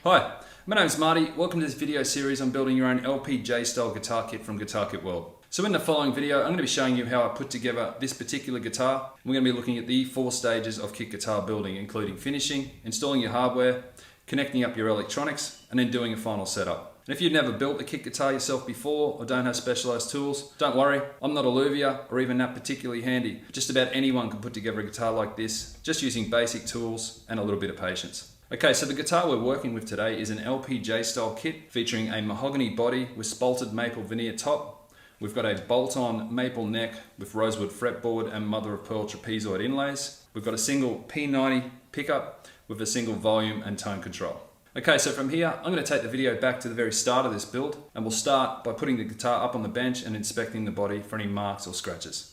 Hi, my name is Marty. Welcome to this video series on building your own LPJ style guitar kit from Guitar Kit World. So in the following video, I'm going to be showing you how I put together this particular guitar. We're going to be looking at the 4 stages of kit guitar building, including finishing, installing your hardware, connecting up your electronics, and then doing a final setup. And if you've never built a kit guitar yourself before or don't have specialized tools, don't worry, I'm not a luthier or even that particularly handy. Just about anyone can put together a guitar like this, just using basic tools and a little bit of patience. Okay, so the guitar we're working with today is an LPJ style kit featuring a mahogany body with spalted maple veneer top. We've got a bolt-on maple neck with rosewood fretboard and mother of pearl trapezoid inlays. We've got a single P90 pickup with a single volume and tone control. Okay, so from here, I'm going to take the video back to the very start of this build, and we'll start by putting the guitar up on the bench and inspecting the body for any marks or scratches.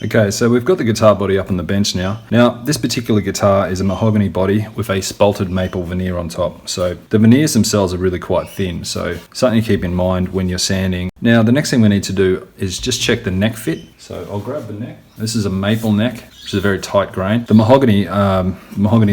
Okay, so we've got the guitar body up on the bench now. Now, this particular guitar is a mahogany body with a spalted maple veneer on top. So the veneers themselves are really quite thin, so something to keep in mind when you're sanding. Now, the next thing we need to do is just check the neck fit. So I'll grab the neck. This is a maple neck, which is a very tight grain. The mahogany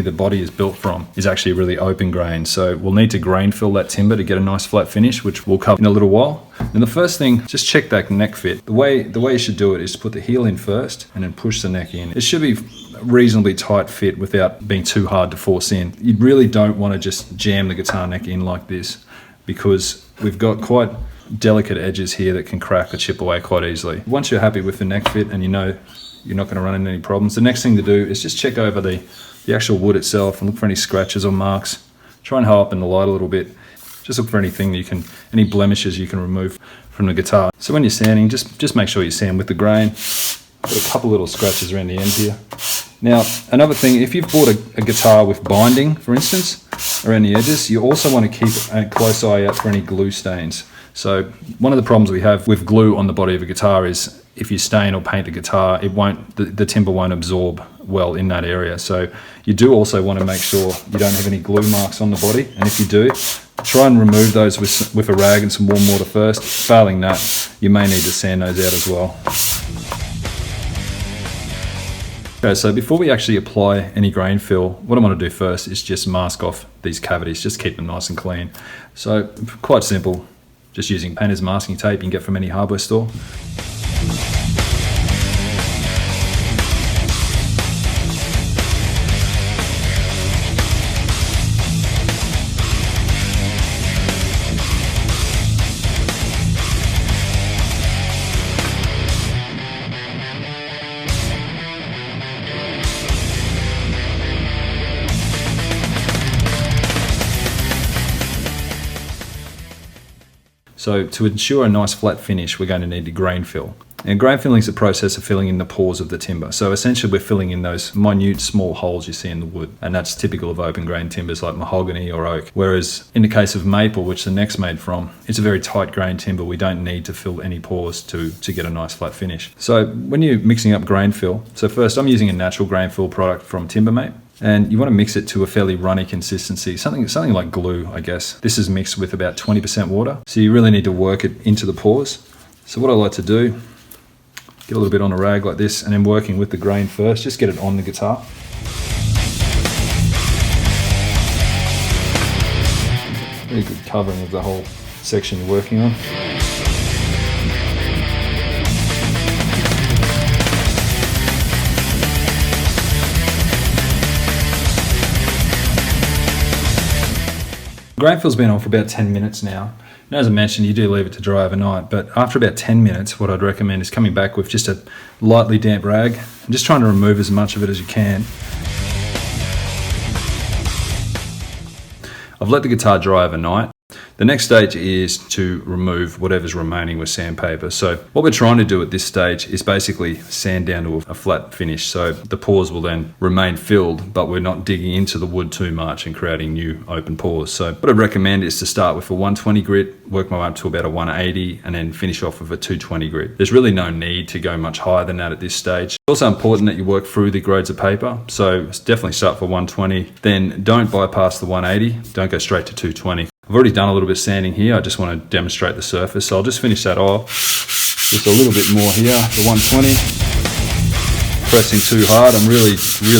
the body is built from is actually really open grain. So we'll need to grain fill that timber to get a nice flat finish, which we'll cover in a little while. And the first thing, just check that neck fit. The way you should do it is to put the heel in first and then push the neck in. It should be a reasonably tight fit without being too hard to force in. You really don't want to just jam the guitar neck in like this, because we've got quite delicate edges here that can crack or chip away quite easily. Once you're happy with the neck fit and you know you're not going to run into any problems, the next thing to do is just check over the actual wood itself and look for any scratches or marks. Try and hold up in the light a little bit. Just look for anything that any blemishes you can remove from the guitar. So when you're sanding, just make sure you sand with the grain. Got a couple little scratches around the end here. Now, another thing, if you've bought a guitar with binding, for instance, around the edges, you also want to keep a close eye out for any glue stains. So one of the problems we have with glue on the body of a guitar is if you stain or paint the guitar, the timber won't absorb well in that area. So you do also want to make sure you don't have any glue marks on the body. And if you do, try and remove those with a rag and some warm water first. Failing that, you may need to sand those out as well. Okay, so before we actually apply any grain fill, what I want to do first is just mask off these cavities, just keep them nice and clean. So quite simple, just using painter's masking tape you can get from any hardware store. So to ensure a nice flat finish, we're going to need to grain fill. And grain filling is the process of filling in the pores of the timber. So essentially we're filling in those minute small holes you see in the wood. And that's typical of open grain timbers like mahogany or oak. Whereas in the case of maple, which the neck's made from, it's a very tight grain timber. We don't need to fill any pores to get a nice flat finish. So when you're mixing up grain fill, so first I'm using a natural grain fill product from Timbermate. And you want to mix it to a fairly runny consistency, something like glue, I guess. This is mixed with about 20% water. So you really need to work it into the pores. So what I like to do, get a little bit on a rag like this, and then working with the grain first, just get it on the guitar. Very good covering of the whole section you're working on. Grain fill's been on for about 10 minutes now. And as I mentioned, you do leave it to dry overnight, but after about 10 minutes, what I'd recommend is coming back with just a lightly damp rag and just trying to remove as much of it as you can. I've let the guitar dry overnight. The next stage is to remove whatever's remaining with sandpaper. So what we're trying to do at this stage is basically sand down to a flat finish. So the pores will then remain filled, but we're not digging into the wood too much and creating new open pores. So what I'd recommend is to start with a 120 grit, work my way up to about a 180, and then finish off with a 220 grit. There's really no need to go much higher than that at this stage. It's also important that you work through the grades of paper. So definitely start for 120, then don't bypass the 180, don't go straight to 220. I've already done a little bit of sanding here. I just want to demonstrate the surface. So I'll just finish that off. Just a little bit more here, the 120. Pressing too hard. I'm really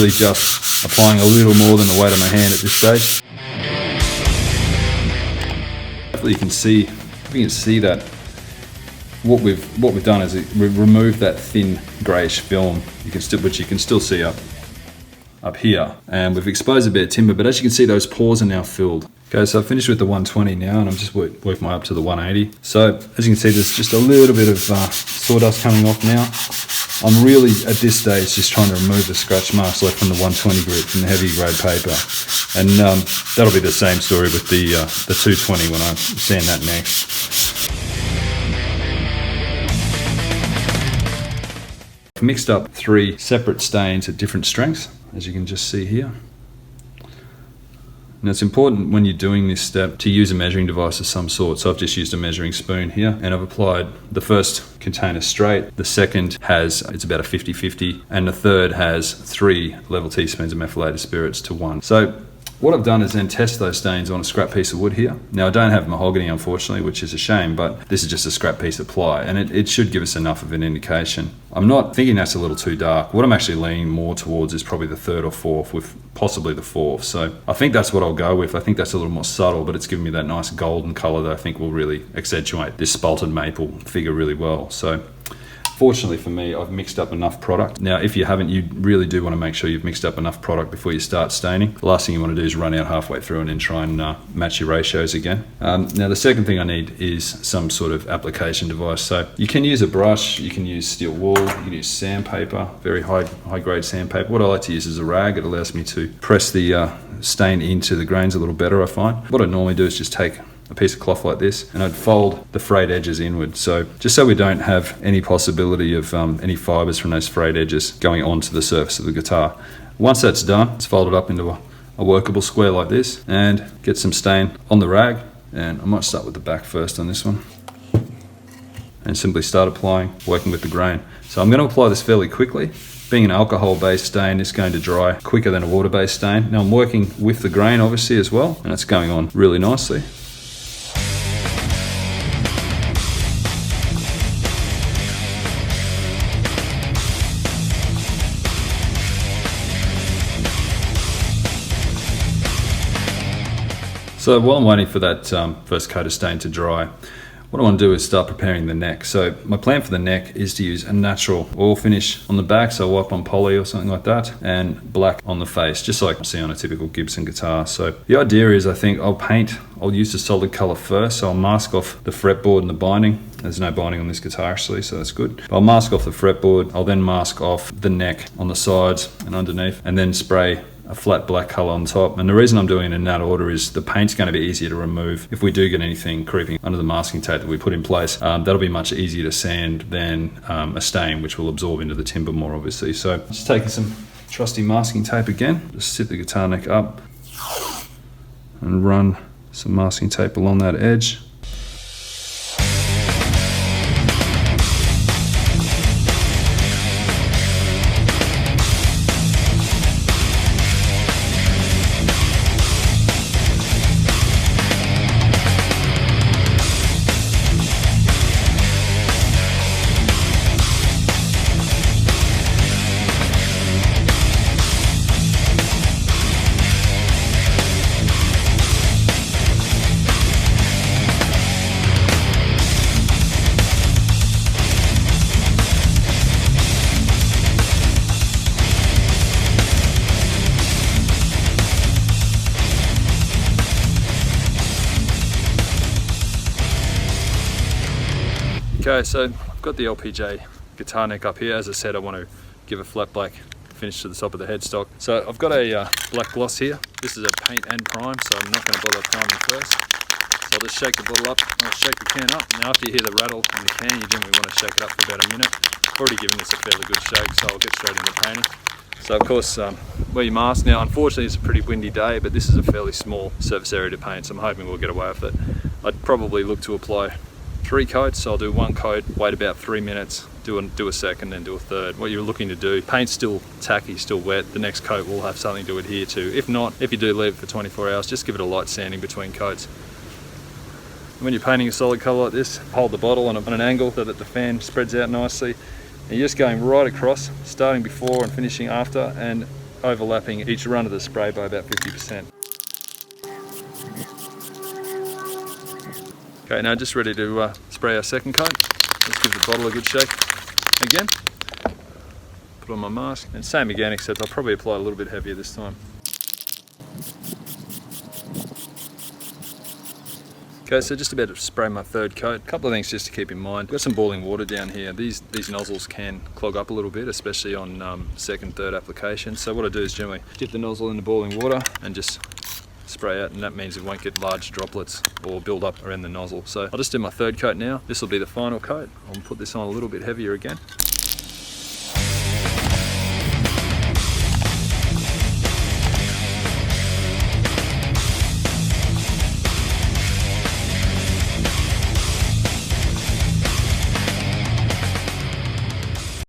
just applying a little more than the weight of my hand at this stage. Hopefully you can see, if you can see that what we've done is we've removed that thin greyish film, which you can still see up here, and we've exposed a bit of timber, but as you can see, those pores are now filled. Okay, so I've finished with the 120 now, and I'm just working my way up to the 180. So as you can see, there's just a little bit of sawdust coming off now. I'm really, at this stage, just trying to remove the scratch marks left from the 120 grit from the heavy grade paper. And that'll be the same story with the 220 when I sand that next. I've mixed up 3 separate stains at different strengths, as you can just see here. Now it's important when you're doing this step to use a measuring device of some sort. So I've just used a measuring spoon here, and I've applied the first container straight, the second it's about a 50-50, and the third has 3 level teaspoons of methylated spirits to 1. So what I've done is then test those stains on a scrap piece of wood here. Now I don't have mahogany, unfortunately, which is a shame, but this is just a scrap piece of ply, and it should give us enough of an indication. I'm not thinking that's a little too dark. What I'm actually leaning more towards is probably the 3rd or 4th, with possibly the 4th. So I think that's what I'll go with. I think that's a little more subtle, but it's giving me that nice golden color that I think will really accentuate this spalted maple figure really well. So fortunately for me, I've mixed up enough product. Now, if you haven't, you really do want to make sure you've mixed up enough product before you start staining. The last thing you want to do is run out halfway through and then try and match your ratios again. Now, the second thing I need is some sort of application device. So you can use a brush, you can use steel wool, you can use sandpaper, very high grade sandpaper. What I like to use is a rag. It allows me to press the stain into the grains a little better, I find. What I normally do is just take a piece of cloth like this, and I'd fold the frayed edges inward. So just so we don't have any possibility of any fibers from those frayed edges going onto the surface of the guitar. Once that's done, it's folded up into a workable square like this, and get some stain on the rag. And I might start with the back first on this one, and simply start applying, working with the grain. So I'm going to apply this fairly quickly. Being an alcohol-based stain, it's going to dry quicker than a water-based stain. Now I'm working with the grain obviously as well, and it's going on really nicely. So while I'm waiting for that first coat of stain to dry, what I want to do is start preparing the neck. So my plan for the neck is to use a natural oil finish on the back, so wipe on poly or something like that, and black on the face, just like I see on a typical Gibson guitar. So the idea is, I think I'll use the solid color first, so I'll mask off the fretboard and the binding. There's no binding on this guitar actually, so that's good. I'll mask off the fretboard, I'll then mask off the neck on the sides and underneath, and then spray a flat black color on top. And the reason I'm doing it in that order is the paint's going to be easier to remove. If we do get anything creeping under the masking tape that we put in place, that'll be much easier to sand than a stain, which will absorb into the timber more obviously. So just taking some trusty masking tape again, just sit the guitar neck up and run some masking tape along that edge. Okay, so I've got the LPJ guitar neck up here. As I said, I want to give a flat black finish to the top of the headstock. So I've got a black gloss here. This is a paint and prime, so I'm not going to bother priming first. So I'll just shake the bottle up, I'll shake the can up. Now after you hear the rattle in the can, you generally want to shake it up for about a minute. I've already given this a fairly good shake, so I'll get straight into painting. So of course, wear your mask. Now unfortunately it's a pretty windy day, but this is a fairly small surface area to paint, so I'm hoping we'll get away with it. I'd probably look to apply 3 coats, so I'll do 1 coat, wait about 3 minutes, do a second, then do a third. What you're looking to do, paint's still tacky, still wet, the next coat will have something to adhere to. If not, if you do leave it for 24 hours, just give it a light sanding between coats. When you're painting a solid colour like this, hold the bottle on an angle so that the fan spreads out nicely. And you're just going right across, starting before and finishing after, and overlapping each run of the spray by about 50%. Okay, now just ready to spray our second coat. Let's give the bottle a good shake again. Put on my mask, and same again, except I'll probably apply a little bit heavier this time. Okay, so just about to spray my third coat. A couple of things just to keep in mind. Got some boiling water down here. These nozzles can clog up a little bit, especially on second, third application. So what I do is generally dip the nozzle in the boiling water and just spray out, and that means it won't get large droplets or build up around the nozzle. So I'll just do my third coat now. This will be the final coat. I'll put this on a little bit heavier again.